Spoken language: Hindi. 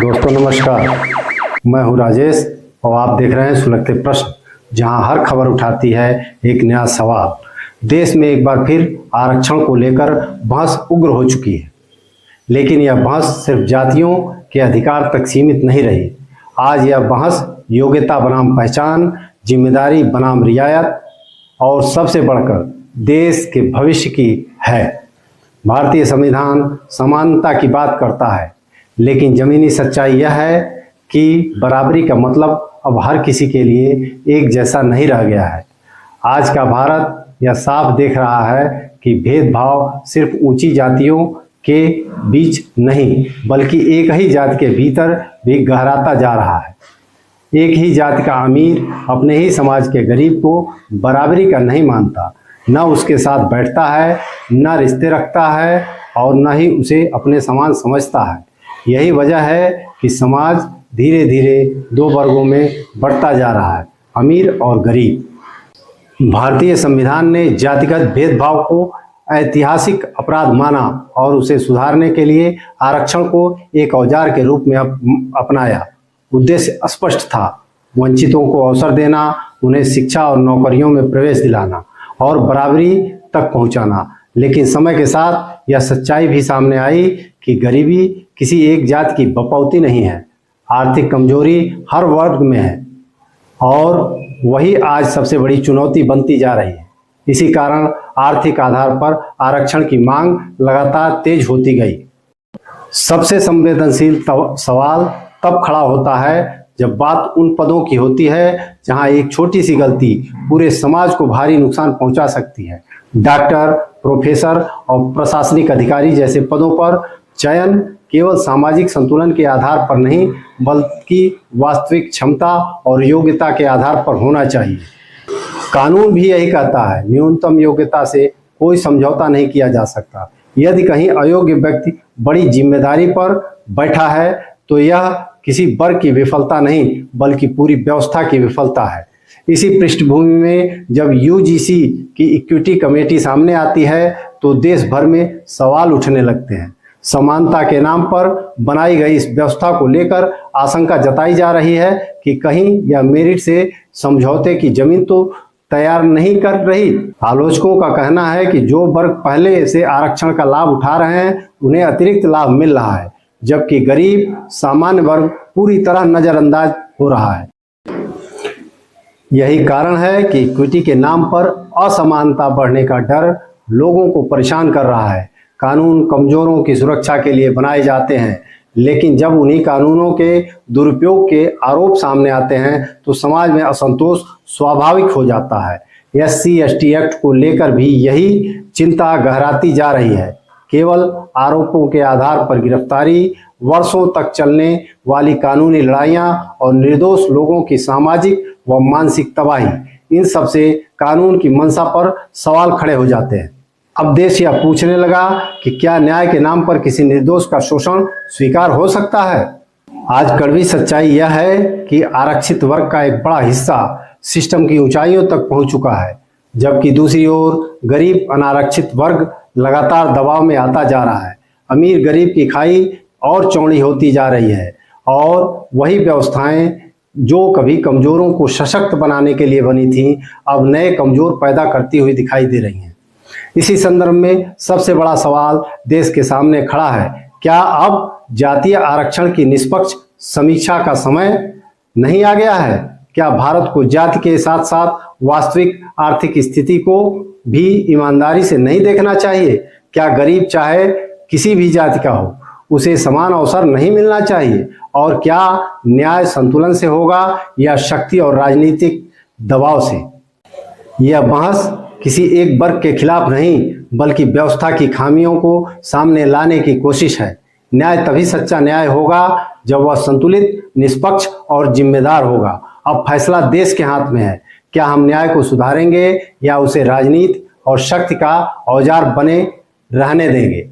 दोस्तों नमस्कार, मैं हूं राजेश और आप देख रहे हैं सुलगते प्रश्न, जहां हर खबर उठाती है एक नया सवाल। देश में एक बार फिर आरक्षण को लेकर बहस उग्र हो चुकी है, लेकिन यह बहस सिर्फ जातियों के अधिकार तक सीमित नहीं रही। आज यह बहस योग्यता बनाम पहचान, जिम्मेदारी बनाम रियायत और सबसे बढ़कर देश के भविष्य की है। भारतीय संविधान समानता की बात करता है, लेकिन जमीनी सच्चाई यह है कि बराबरी का मतलब अब हर किसी के लिए एक जैसा नहीं रह गया है। आज का भारत यह साफ देख रहा है कि भेदभाव सिर्फ ऊंची जातियों के बीच नहीं, बल्कि एक ही जाति के भीतर भी गहराता जा रहा है। एक ही जाति का अमीर अपने ही समाज के गरीब को बराबरी का नहीं मानता, न उसके साथ बैठता है, न रिश्ते रखता है और न ही उसे अपने समान समझता है। यही वजह है कि समाज धीरे धीरे दो वर्गों में बढ़ता जा रहा है, अमीर और गरीब। भारतीय संविधान ने जातिगत भेदभाव को ऐतिहासिक अपराध माना और उसे सुधारने के लिए आरक्षण को एक औजार के रूप में अपनाया। उद्देश्य स्पष्ट था, वंचितों को अवसर देना, उन्हें शिक्षा और नौकरियों में प्रवेश दिलाना और बराबरी तक पहुंचाना। लेकिन समय के साथ यह सच्चाई भी सामने आई कि गरीबी किसी एक जाति की बपौती नहीं है। आर्थिक कमजोरी हर वर्ग में है और वही आज सबसे बड़ी चुनौती बनती जा रही है। इसी कारण आर्थिक आधार पर आरक्षण की मांग लगातार तेज होती गई। सबसे संवेदनशील सवाल तब खड़ा होता है जब बात उन पदों की होती है जहां एक छोटी सी गलती पूरे समाज को भारी नुकसान पहुंचा सकती है। डॉक्टर, प्रोफेसर और प्रशासनिक अधिकारी जैसे पदों पर चयन केवल सामाजिक संतुलन के आधार पर नहीं, बल्कि वास्तविक क्षमता और योग्यता के आधार पर होना चाहिए। कानून भी यही कहता है, न्यूनतम योग्यता से कोई समझौता नहीं किया जा सकता। यदि कहीं अयोग्य व्यक्ति बड़ी जिम्मेदारी पर बैठा है तो यह किसी वर्ग की विफलता नहीं, बल्कि पूरी व्यवस्था की विफलता है। इसी पृष्ठभूमि में जब यूजीसी की इक्विटी कमेटी सामने आती है तो देश भर में सवाल उठने लगते हैं। समानता के नाम पर बनाई गई इस व्यवस्था को लेकर आशंका जताई जा रही है कि कहीं यह मेरिट से समझौते की जमीन तो तैयार नहीं कर रही। आलोचकों का कहना है कि जो वर्ग पहले से आरक्षण का लाभ उठा रहे हैं उन्हें अतिरिक्त लाभ मिल रहा है, जबकि गरीब सामान्य वर्ग पूरी तरह नजरअंदाज हो रहा है। यही कारण है कि इक्विटी के नाम पर असमानता बढ़ने का डर लोगों को परेशान कर रहा है। कानून कमजोरों की सुरक्षा के लिए बनाए जाते हैं, लेकिन जब उन्हीं कानूनों के दुरुपयोग के आरोप सामने आते हैं तो समाज में असंतोष स्वाभाविक हो जाता है। SC/ST एक्ट को लेकर भी यही चिंता गहराती जा रही है। केवल आरोपों के आधार पर गिरफ्तारी, वर्षों तक चलने वाली कानूनी लड़ाइयां और निर्दोष लोगों की सामाजिक व मानसिक तबाही, इन सब से कानून की मंशा पर सवाल खड़े हो जाते हैं। अब देश यह पूछने लगा कि क्या न्याय के नाम पर किसी निर्दोष का शोषण स्वीकार हो सकता है? आज कड़वी सच्चाई यह है कि आरक्षित वर्ग का एक बड़ा हिस्सा सिस्टम की ऊंचाइयों तक पहुंच चुका है, जबकि दूसरी ओर गरीब अनारक्षित वर्ग लगातार दबाव में आता जा रहा है। अमीर गरीब की खाई और चौड़ी होती जा रही है और वही व्यवस्थाएं जो कभी कमजोरों को सशक्त बनाने के लिए बनी थी, अब नए कमजोर पैदा करती हुई दिखाई दे रही हैं। इसी संदर्भ में सबसे बड़ा सवाल देश के सामने खड़ा है, क्या अब जातीय आरक्षण की निष्पक्ष समीक्षा का समय नहीं आ गया है? क्या भारत को जाति के साथ साथ वास्तविक आर्थिक स्थिति को भी ईमानदारी से नहीं देखना चाहिए? क्या गरीब चाहे किसी भी जाति का हो, उसे समान अवसर नहीं मिलना चाहिए? और क्या न्याय संतुलन से होगा या शक्ति और राजनीतिक दबाव से? यह बहस किसी एक वर्ग के खिलाफ नहीं, बल्कि व्यवस्था की खामियों को सामने लाने की कोशिश है। न्याय तभी सच्चा न्याय होगा जब वह संतुलित, निष्पक्ष और जिम्मेदार होगा। अब फैसला देश के हाथ में है। क्या हम न्याय को सुधारेंगे या उसे राजनीति और शक्ति का औजार बने रहने देंगे?